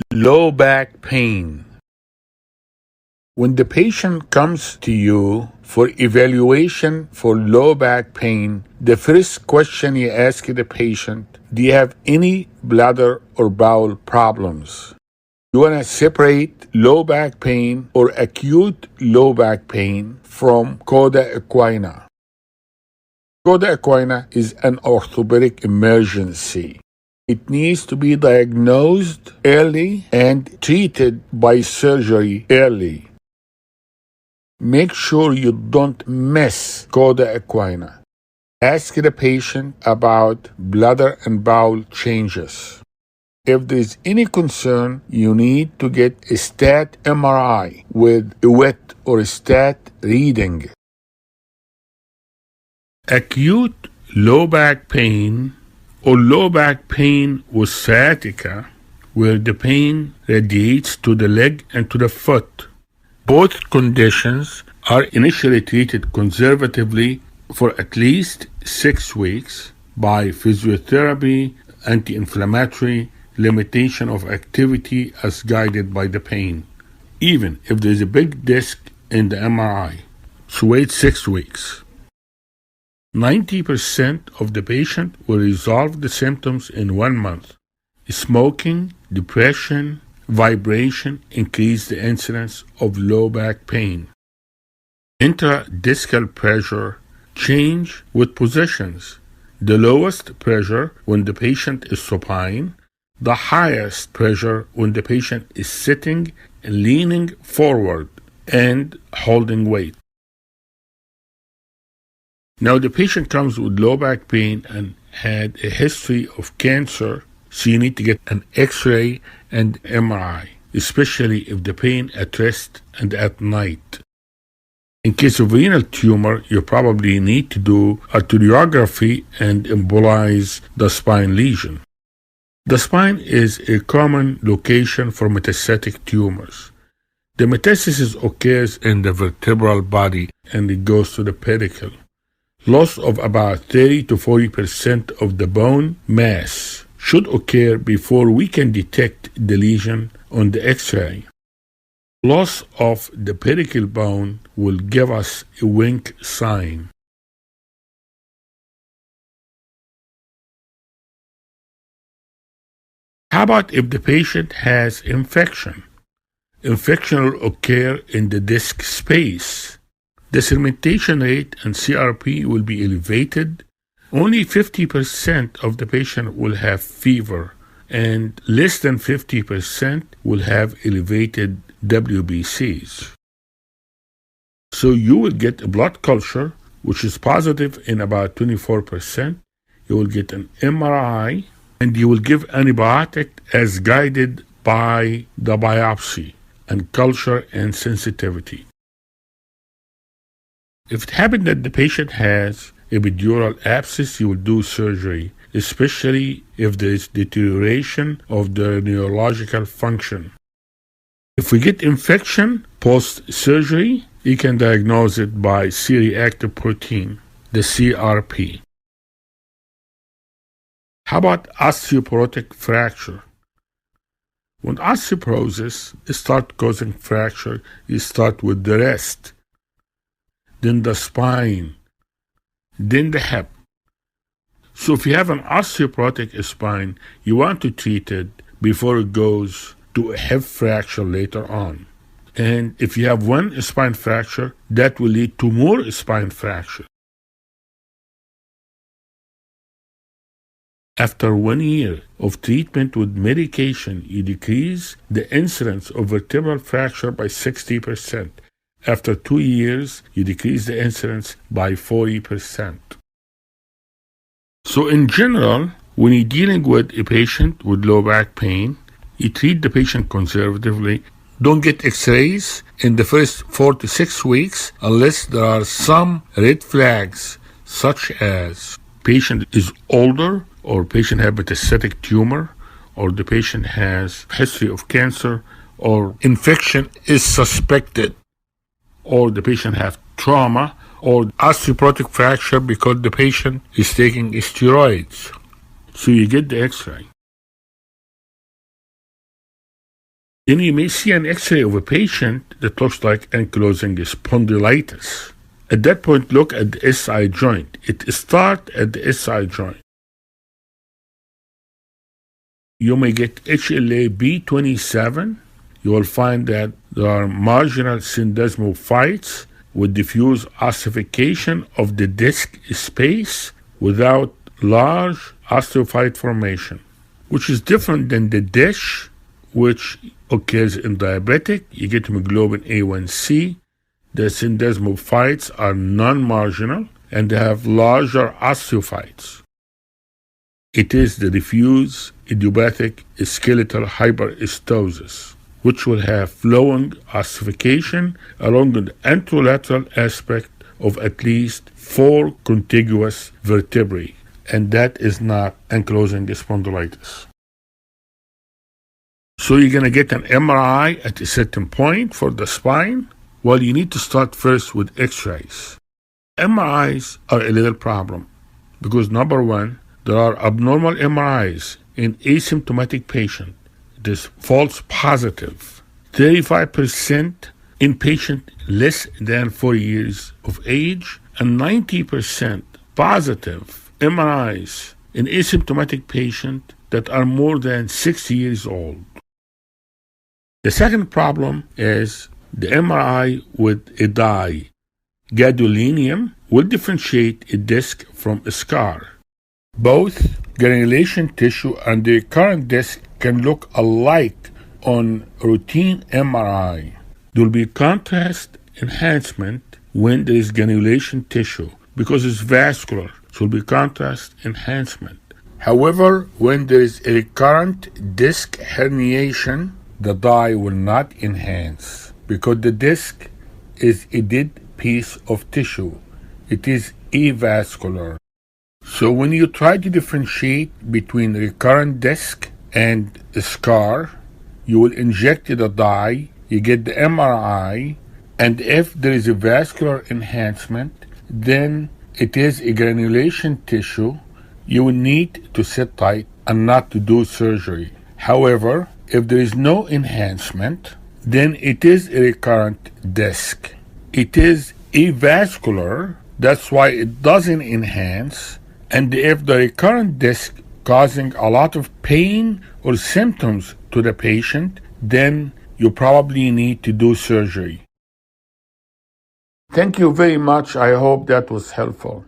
Low back pain. When the patient comes to you for evaluation for low back pain, the first question you ask the patient, do you have any bladder or bowel problems? You want to separate low back pain or acute low back pain from coda equina. Coda equina is an orthopedic emergency. It needs to be diagnosed early and treated by surgery early. Make sure you don't miss coda equina. Ask the patient about bladder and bowel changes. If there's any concern, you need to get a stat MRI with a wet or a stat reading. Acute low back pain or low back pain with sciatica, where the pain radiates to the leg and to the foot. Both conditions are initially treated conservatively for at least 6 weeks by physiotherapy, anti-inflammatory, limitation of activity as guided by the pain, even if there is a big disc in the MRI. So wait 6 weeks. 90% of the patient will resolve the symptoms in 1 month. Smoking, depression, vibration increase the incidence of low back pain. Intradiscal pressure change with positions. The lowest pressure when the patient is supine, the highest pressure when the patient is sitting, leaning forward, and holding weight. Now the patient comes with low back pain and had a history of cancer, so you need to get an X-ray and MRI, especially if the pain at rest and at night. In case of renal tumor, you probably need to do arteriography and embolize the spine lesion. The spine is a common location for metastatic tumors. The metastasis occurs in the vertebral body and it goes to the pedicle. Loss of about 30 to 40% of the bone mass should occur before we can detect the lesion on the X-ray. Loss of the pedicle bone will give us a wink sign. How about if the patient has infection? Infection will occur in the disc space. The segmentation rate and CRP will be elevated. Only 50% of the patient will have fever, and less than 50% will have elevated WBCs. So you will get a blood culture, which is positive in about 24%. You will get an MRI, and you will give antibiotic as guided by the biopsy and culture and sensitivity. If it happened that the patient has epidural abscess, you will do surgery, especially if there is deterioration of the neurological function. If we get infection post-surgery, you can diagnose it by C-reactive protein, the CRP. How about osteoporotic fracture? When osteoporosis starts causing fracture, you start with the wrist, then the spine, then the hip. So if you have an osteoporotic spine, you want to treat it before it goes to a hip fracture later on. And if you have one spine fracture, that will lead to more spine fracture. After 1 year of treatment with medication, you decrease the incidence of vertebral fracture by 60%. After 2 years, you decrease the incidence by 40%. So in general, when you're dealing with a patient with low back pain, you treat the patient conservatively. Don't get x-rays in the first 4 to 6 weeks unless there are some red flags, such as patient is older, or patient has metastatic tumor, or the patient has history of cancer, or infection is suspected, or the patient has trauma, or osteoporotic fracture because the patient is taking steroids. So you get the x-ray. Then you may see an x-ray of a patient that looks like ankylosing spondylitis. At that point, look at the SI joint. It starts at the SI joint. You may get HLA-B27. You will find that there are marginal syndesmophytes with diffuse ossification of the disc space without large osteophyte formation, which is different than the DISH, which occurs in diabetic. You get hemoglobin A1C. The syndesmophytes are non-marginal and they have larger osteophytes. It is the diffuse idiopathic skeletal hyperestosis, which will have flowing ossification along the anterolateral aspect of at least 4 contiguous vertebrae, and that is not ankylosing spondylitis. So you're going to get an MRI at a certain point for the spine. Well, you need to start first with x-rays. MRIs are a little problem because, number one, there are abnormal MRIs in asymptomatic patients. This false positive. 35% in patients less than 4 years of age, and 90% positive MRIs in asymptomatic patients that are more than 6 years old. The second problem is the MRI with a dye. Gadolinium will differentiate a disc from a scar. Both granulation tissue and the recurrent disc can look alike on routine MRI. There will be contrast enhancement when there is granulation tissue because it's vascular, so there will be contrast enhancement. However, when there is a recurrent disc herniation, the dye will not enhance because the disc is a dead piece of tissue. It is avascular. So when you try to differentiate between recurrent disc and a scar, you will inject the dye, you get the MRI, and if there is a vascular enhancement, then it is a granulation tissue. You will need to sit tight and not to do surgery. However, if there is no enhancement, then it is a recurrent disc. It is avascular, that's why it doesn't enhance. And if the recurrent disc causing a lot of pain or symptoms to the patient, then you probably need to do surgery. Thank you very much. I hope that was helpful.